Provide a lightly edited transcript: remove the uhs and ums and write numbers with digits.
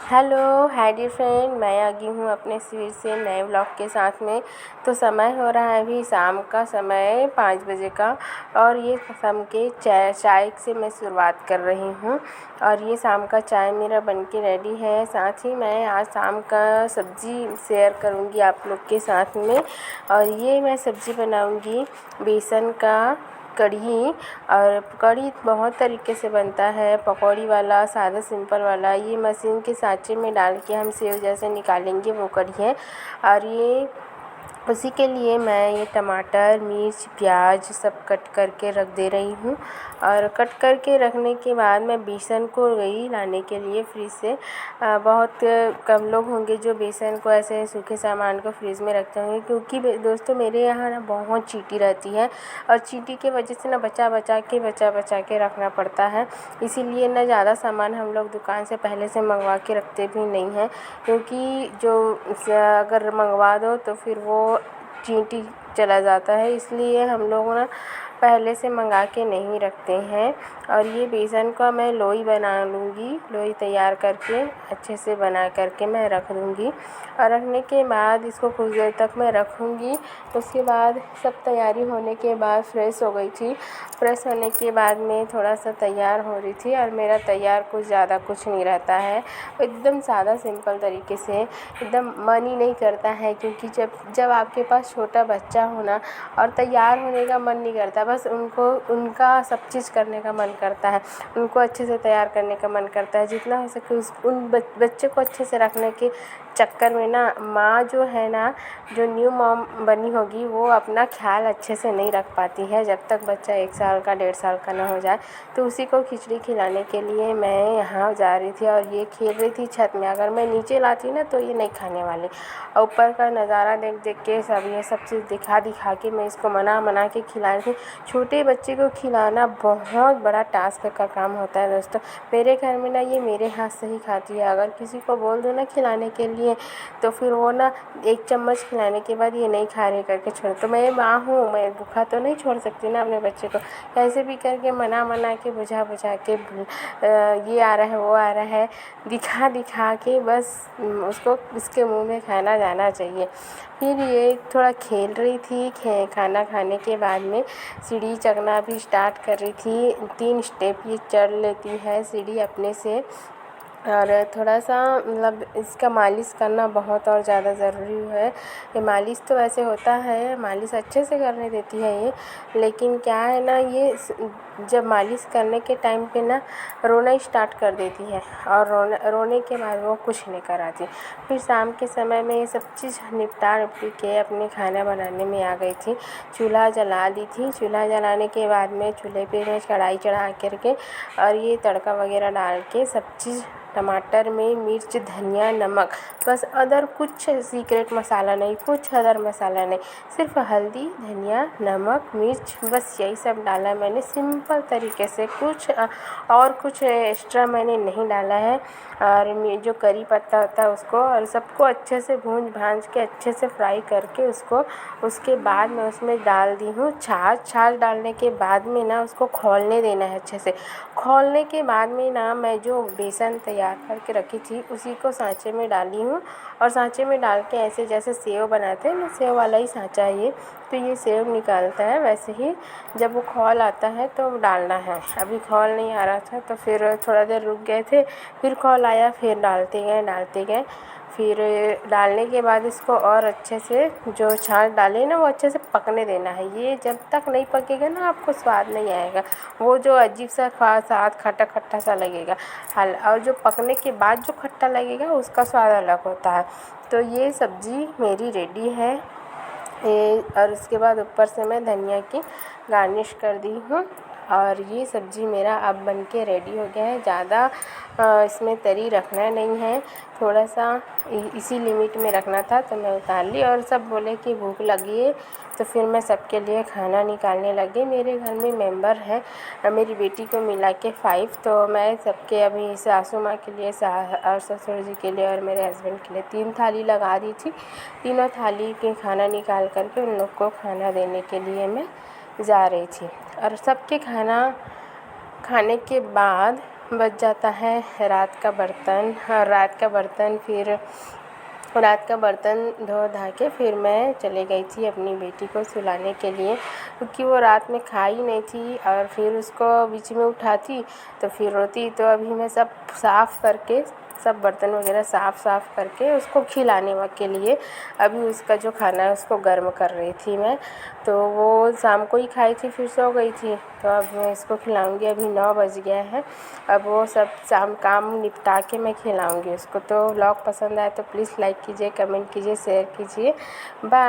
Hello hi dear friend, मैं आ गई हूँ अपने फिर से नए व्लॉग के साथ में। तो समय हो रहा है अभी शाम का समय 5 बजे का, और ये शाम के चाय से मैं शुरुआत कर रही हूँ। और ये शाम का चाय मेरा बनके रेडी है। साथ ही मैं आज शाम का सब्ज़ी शेयर करूँगी आप लोग के साथ में। और ये मैं सब्ज़ी बनाऊँगी बेसन का कढ़ी। और कढ़ी बहुत तरीके से बनता है, पकौड़ी वाला, सादा सिंपल वाला। ये मशीन के सांचे में डाल के हम सेव जैसे निकालेंगे वो कढ़ी है। और ये उसी के लिए मैं ये टमाटर, मिर्च, प्याज सब कट करके रख दे रही हूँ। और कट करके रखने के बाद मैं बेसन को गई लाने के लिए फ्रिज से। बहुत कम लोग होंगे जो बेसन को ऐसे सूखे सामान को फ्रिज में रखते होंगे, क्योंकि दोस्तों मेरे यहाँ ना बहुत चींटी रहती है। और चींटी की वजह से ना बचा बचा के रखना पड़ता है। इसीलिए ना ज़्यादा सामान हम लोग दुकान से पहले से मंगवा के रखते भी नहीं हैं, क्योंकि जो अगर मंगवा दो तो फिर वो चींटी चला जाता है। इसलिए हम लोग ना पहले से मंगा के नहीं रखते हैं। और ये बेसन का मैं लोई बना लूँगी, लोई तैयार करके अच्छे से बना करके मैं रख दूँगी। और रखने के बाद इसको कुछ देर तक मैं रखूँगी। उसके बाद सब तैयारी होने के बाद फ्रेश हो गई थी। फ्रेश होने के बाद में थोड़ा सा तैयार हो रही थी। और मेरा तैयार कुछ ज़्यादा कुछ नहीं रहता है, एकदम सादा सिंपल तरीके से। एकदम मन ही नहीं करता है, क्योंकि जब आपके पास छोटा बच्चा हो ना, और तैयार होने का मन नहीं करता, बस उनका सब चीज़ करने का मन करता है। उनको अच्छे से तैयार करने का मन करता है। जितना हो सके उन बच्चे को अच्छे से रखने के चक्कर में ना माँ जो है ना, जो न्यू मॉम बनी होगी, वो अपना ख्याल अच्छे से नहीं रख पाती है जब तक बच्चा 1 साल का 1.5 साल का ना हो जाए। तो उसी को खिचड़ी खिलाने के लिए मैं यहाँ जा रही थी। और ये खेल रही थी छत में। अगर मैं नीचे लाती ना तो ये नहीं खाने वाली। और ऊपर का नज़ारा देख के ये सब चीज़ दिखा के मैं इसको मना के खिला रही थी। छोटे बच्चे को खिलाना बहुत बड़ा टास्क का काम होता है दोस्तों। मेरे घर में ना ये मेरे हाथ से ही खाती है। अगर किसी को बोल दो ना खिलाने के लिए, तो फिर वो ना 1 चम्मच खिलाने के बाद ये नहीं खा रही करके छोड़। तो मैं माँ हूँ, मैं भूखा तो नहीं छोड़ सकती ना अपने बच्चे को। कैसे भी करके मना के बुझा के ये आ रहा है वो आ रहा है दिखा के बस उसको उसके मुंह में खाना जाना चाहिए। फिर ये थोड़ा खेल रही थी। खाना खाने के बाद में सीढ़ी चढ़ना भी स्टार्ट कर रही थी। 3 स्टेप ये चढ़ लेती है सीढ़ी अपने से। और थोड़ा सा मतलब इसका मालिश करना बहुत और ज़्यादा ज़रूरी है। ये मालिश तो वैसे होता है, मालिश अच्छे से करने देती है ये, लेकिन क्या है ना, ये जब मालिश करने के टाइम पे ना रोना स्टार्ट कर देती है। और रोने के बाद वो कुछ नहीं कराती। फिर शाम के समय में ये सब चीज़ निपटा के अपने खाना बनाने में आ गई थी। चूल्हा जला दी थी। चूल्हा जलाने के बाद में चूल्हे पे मैं कढ़ाई चढ़ा करके और ये तड़का वगैरह डाल के सब चीज़, टमाटर में मिर्च, धनिया, नमक, बस अदर कुछ सीक्रेट मसाला नहीं, कुछ अदर मसाला नहीं, सिर्फ हल्दी, धनिया, नमक, मिर्च, बस यही सब डाला मैंने सिंपल तरीके से। और कुछ एक्स्ट्रा मैंने नहीं डाला है। और जो करी पत्ता होता है उसको, और सबको अच्छे से भूंज के अच्छे से फ्राई करके उसके बाद मैं उसमें डाल दी हूँ छाछ डालने के बाद में ना उसको खौलने देना है अच्छे से। खौलने के बाद में ना मैं जो बेसन तैयार करके रखी थी उसी को सांचे में डाली हूँ। और सांचे में डाल के ऐसे जैसे सेव बनाते हैं ना, सेव वाला ही सांचा है ये। तो ये सेव निकालता है वैसे ही। जब वो खौल आता है तो डालना है। अभी खौल नहीं आ रहा था तो फिर थोड़ा देर रुक गए थे, फिर खौल आया, फिर डालते गए। फिर डालने के बाद इसको और अच्छे से जो छाछ डाले ना वो अच्छे से पकने देना है। ये जब तक नहीं पकेगा ना आपको स्वाद नहीं आएगा। वो जो अजीब सा स्वाद खट्टा सा लगेगा। और जो पकने के बाद जो खट्टा लगेगा उसका स्वाद अलग होता है। तो ये सब्ज़ी मेरी रेडी है। और उसके बाद ऊपर से मैं धनिया की गार्निश कर दी हूँ। और ये सब्ज़ी मेरा अब बन के रेडी हो गया है। ज़्यादा इसमें तरी रखना नहीं है, थोड़ा सा इसी लिमिट में रखना था तो मैं उतार ली। और सब बोले कि भूख लगी है, तो फिर मैं सबके लिए खाना निकालने लगी। मेरे घर में मेंबर है मेरी बेटी को मिला के 5, तो मैं सबके अभी सासू माँ के लिए और ससुर जी के लिए और मेरे हस्बैंड के लिए 3 थाली लगा दी थी। तीनों थाली के खाना निकाल करके उन लोग को खाना देने के लिए मैं जा रही थी। और सबके खाना खाने के बाद बच जाता है रात का बर्तन। और रात का बर्तन धो धा के फिर मैं चली गई थी अपनी बेटी को सुलाने के लिए, क्योंकि वो रात में खाई नहीं थी और फिर उसको बीच में उठाती तो फिर रोती। तो अभी मैं सब साफ़ करके, सब बर्तन वगैरह साफ़ करके उसको खिलाने के लिए अभी उसका जो खाना है उसको गर्म कर रही थी मैं। तो वो शाम को ही खाई थी, फिर सो गई थी। तो अब मैं इसको खिलाऊंगी। अभी 9 बज गया है। अब वो सब काम निपटा के मैं खिलाऊंगी उसको। तो व्लॉग पसंद आए तो प्लीज़ लाइक कीजिए, कमेंट कीजिए, शेयर कीजिए। बाय।